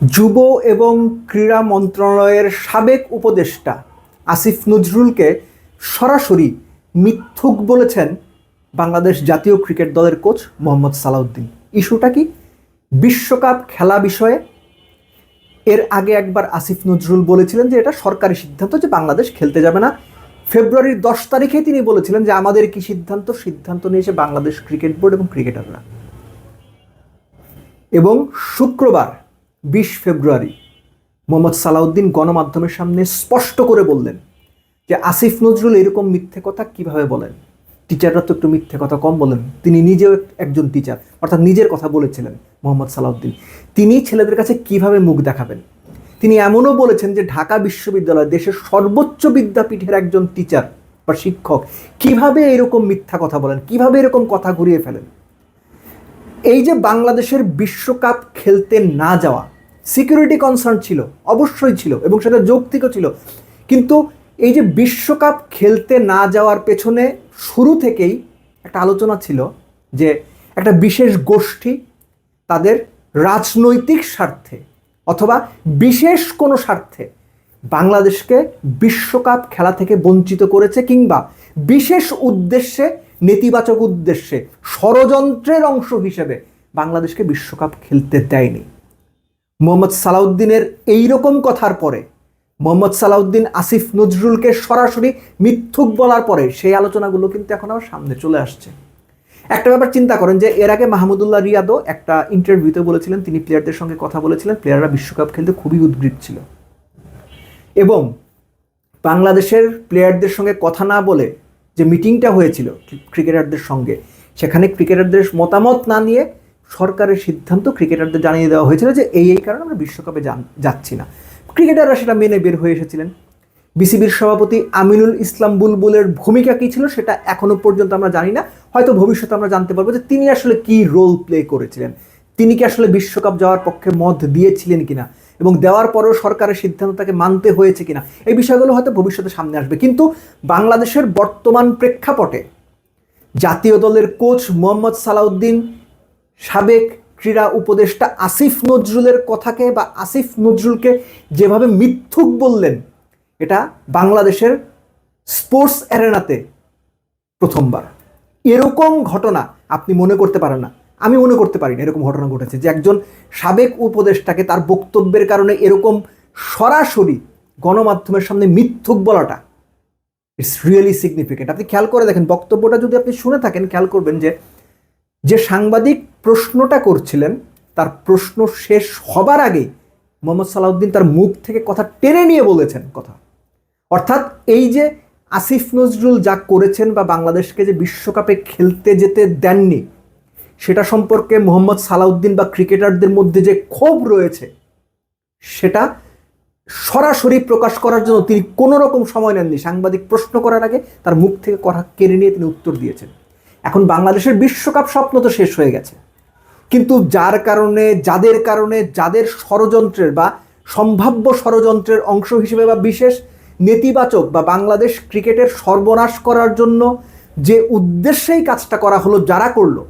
যুব এবং ক্রীড়া মন্ত্রণালয়ের সাবেক উপদেষ্টা আসিফ নজরুলকে সরাসরি মিথ্যুক বলেছেন বাংলাদেশ জাতীয় ক্রিকেট দলের কোচ মোহাম্মদ সালাউদ্দিন। ইস্যুটা কি? বিশ্বকাপ খেলা বিষয়ে এর আগে একবার আসিফ নজরুল বলেছিলেন যে এটা সরকারি সিদ্ধান্ত, যে বাংলাদেশ খেলতে যাবে না। ফেব্রুয়ারির 10 তারিখে তিনি বলেছিলেন যে আমাদের কি সিদ্ধান্ত নিয়েছে বাংলাদেশ ক্রিকেট বোর্ড এবং ক্রিকেটাররা। এবং শুক্রবার 20 ফেব্রুয়ারি মোহাম্মদ সালাউদ্দিন গণমাধ্যমের সামনে স্পষ্ট করে বললেন যে আসিফ নজরুল এরকম মিথ্যে কথা কিভাবে বলেন, টিচাররা তো একটু মিথ্যে কথা কম বলেন। তিনি নিজেও একজন টিচার, অর্থাৎ নিজের কথা বলেছিলেন মোহাম্মদ সালাউদ্দিন। তিনি ছেলেদের কাছে কিভাবে মুখ দেখাবেন? তিনি এমনও বলেছেন যে ঢাকা বিশ্ববিদ্যালয় দেশের সর্বোচ্চ বিদ্যাপীঠের একজন টিচার বা শিক্ষক কিভাবে এরকম মিথ্যা কথা বলেন, কিভাবে এরকম কথা ঘুরিয়ে ফেলেন। এই যে বাংলাদেশের বিশ্বকাপ খেলতে না যাওয়া, সিকিউরিটি কনসার্ন ছিল, অবশ্যই ছিল এবং সেটা যৌক্তিকও ছিল, কিন্তু এই যে বিশ্বকাপ খেলতে না যাওয়ার পেছনে শুরু থেকেই একটা আলোচনা ছিল যে একটা বিশেষ গোষ্ঠী তাদের রাজনৈতিক স্বার্থে অথবা বিশেষ কোনো স্বার্থে বাংলাদেশকে বিশ্বকাপ খেলা থেকে বঞ্চিত করেছে, কিংবা বিশেষ উদ্দেশ্যে, নেতিবাচক উদ্দেশ্যে, ষড়যন্ত্রের অংশ হিসেবে বাংলাদেশকে বিশ্বকাপ খেলতে দেয়নি। মোহাম্মদ সালাউদ্দিনের এইরকম কথার পরে, মোহাম্মদ সালাউদ্দিন আসিফ নজরুলকে সরাসরি মিথ্যুক বলার পরে সেই আলোচনাগুলো কিন্তু এখন আমার সামনে চলে আসছে। একটা ব্যাপার চিন্তা করেন যে এর আগে মাহমুদুল্লাহ রিয়াদও একটা ইন্টারভিউতে বলেছিলেন, তিনি প্লেয়ারদের সঙ্গে কথা বলেছিলেন, প্লেয়াররা বিশ্বকাপ খেলতে খুবই উদ্গ্রীব ছিল এবং বাংলাদেশের প্লেয়ারদের সঙ্গে কথা না বলে যে মিটিংটা হয়েছিল ক্রিকেটারদের সঙ্গে, সেখানে ক্রিকেটারদের মতামত না নিয়ে সরকারের সিদ্ধান্ত ক্রিকেটারদের জানিয়ে দেওয়া হয়েছিল যে এই কারণে আমরা বিশ্বকাপে যাচ্ছি না। ক্রিকেটাররা সেটা মেনে বের হয়ে এসেছিলেন। বিসিবির সভাপতি আমিনুল ইসলাম বুলবুলের ভূমিকা কী ছিল সেটা এখনো পর্যন্ত আমরা জানি না, হয়তো ভবিষ্যতে আমরা জানতে পারবো যে তিনি আসলে কী রোল প্লে করেছিলেন, তিনি কি আসলে বিশ্বকাপ যাওয়ার পক্ষে মত দিয়েছিলেন কিনা এবং দেওয়ার পরেও সরকারের সিদ্ধান্ত তাকে মানতে হয়েছে কিনা, এই বিষয়গুলো হয়তো ভবিষ্যতে সামনে আসবে। কিন্তু বাংলাদেশের বর্তমান প্রেক্ষাপটে জাতীয় দলের কোচ মোহাম্মদ সালাউদ্দিন সাবেক ক্রীড়া উপদেষ্টা আসিফ নজরুলের কথাকে বা আসিফ নজরুলকে যেভাবে মিথ্যুক বললেন, এটা বাংলাদেশের স্পোর্টস অ্যারেনাতে প্রথমবার। এরকম ঘটনা আপনি মনে করতে পারেন না, আমি মনে করতে পারি না এরকম ঘটনা ঘটেছে যে একজন সাবেক উপদেষ্টাকে তার বক্তব্যের কারণে এরকম সরাসরি গণমাধ্যমের সামনে মিথ্যুক বলাটা ইটস রিয়েলি সিগনিফিকেন্ট। আপনি খেয়াল করে দেখেন, বক্তব্যটা যদি আপনি শুনে থাকেন খেয়াল করবেন যে সাংবাদিক প্রশ্নটা করছিলেন তার প্রশ্ন শেষ হবার আগে মোহাম্মদ সালাউদ্দিন তার মুখ থেকে কথা টেনে নিয়ে বলেছেন কথা। অর্থাৎ এই যে আসিফ নজরুল যা করেছেন বা বাংলাদেশকে যে বিশ্বকাপে খেলতে যেতে দেননি, সেটা সম্পর্কে মোহাম্মদ সালাউদ্দিন বা ক্রিকেটারদের মধ্যে যে ক্ষোভ রয়েছে সেটা সরাসরি প্রকাশ করার জন্য তিনি কোনো রকম সময় নেননি। সাংবাদিক প্রশ্ন করার আগে তার মুখ থেকে কথা কেড়ে নিয়ে তিনি উত্তর দিয়েছেন। এখন বাংলাদেশের বিশ্বকাপ স্বপ্ন তো শেষ হয়ে গেছে, কিন্তু যাদের ষড়যন্ত্রের বা সম্ভাব্য ষড়যন্ত্রের অংশ হিসেবে বা বিশেষ নেতিবাচক বা বাংলাদেশ ক্রিকেটের সর্বনাশ করার জন্য যে উদ্দেশ্যেই কাজটা করা হলো, যারা করলো,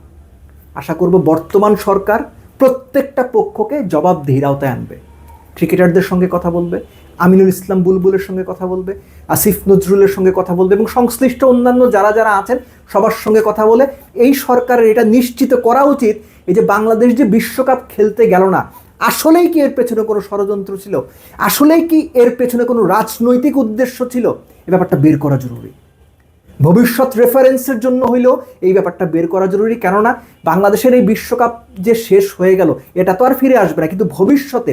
আশা করব বর্তমান সরকার প্রত্যেকটা পক্ষকে জবাবদিহির আওতায় আনবে। ক্রিকেটারদের সঙ্গে কথা বলবে, আমিনুল ইসলাম বুলবুলের সঙ্গে কথা বলবে, আসিফ নজরুলের সঙ্গে কথা বলবে এবং সংশ্লিষ্ট অন্যান্য যারা আছেন সবার সঙ্গে কথা বলে এই সরকারের এটা নিশ্চিত করা উচিত, এই যে বাংলাদেশ যে বিশ্বকাপ খেলতে গেল না, আসলেই কি এর পেছনে কোনো ষড়যন্ত্র ছিল, আসলেই কি এর পেছনে কোনো রাজনৈতিক উদ্দেশ্য ছিল, এই ব্যাপারটা বের করা জরুরি। ভবিষ্যৎ রেফারেন্সের জন্য হইলেও এই ব্যাপারটা বের করা জরুরি, কেননা বাংলাদেশের এই বিশ্বকাপ যে শেষ হয়ে গেল এটা তো আর ফিরে আসবে না, কিন্তু ভবিষ্যতে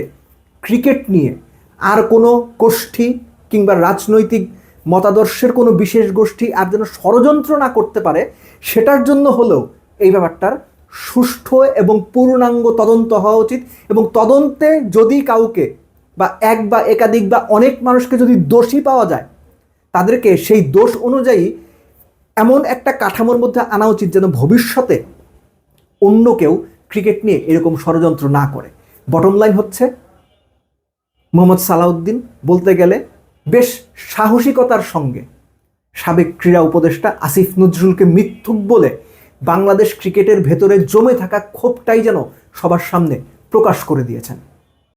ক্রিকেট নিয়ে আর কোনো গোষ্ঠী কিংবা রাজনৈতিক মতাদর্শের কোনো বিশেষ গোষ্ঠী আর যেন ষড়যন্ত্র না করতে পারে, সেটার জন্য হলেও এই ব্যাপারটার সুষ্ঠু এবং পূর্ণাঙ্গ তদন্ত হওয়া উচিত। এবং তদন্তে যদি কাউকে বা এক বা একাধিক বা অনেক মানুষকে যদি দোষী পাওয়া যায়, তাদেরকে সেই দোষ অনুযায়ী এমন একটা কাঠামোর মধ্যে আনা উচিত যেন ভবিষ্যতে অন্য কেউ ক্রিকেট নিয়ে এরকম ষড়যন্ত্র না করে। বটম লাইন হচ্ছে মোহাম্মদ সালাউদ্দিন বলতে গেলে বেশ সাহসিকতার সঙ্গে সাবেক ক্রীড়া উপদেষ্টা আসিফ নজরুলকে মিথ্যুক বলে বাংলাদেশ ক্রিকেটের ভেতরে জমে থাকা ক্ষোভটাই যেন সবার সামনে প্রকাশ করে দিয়েছেন।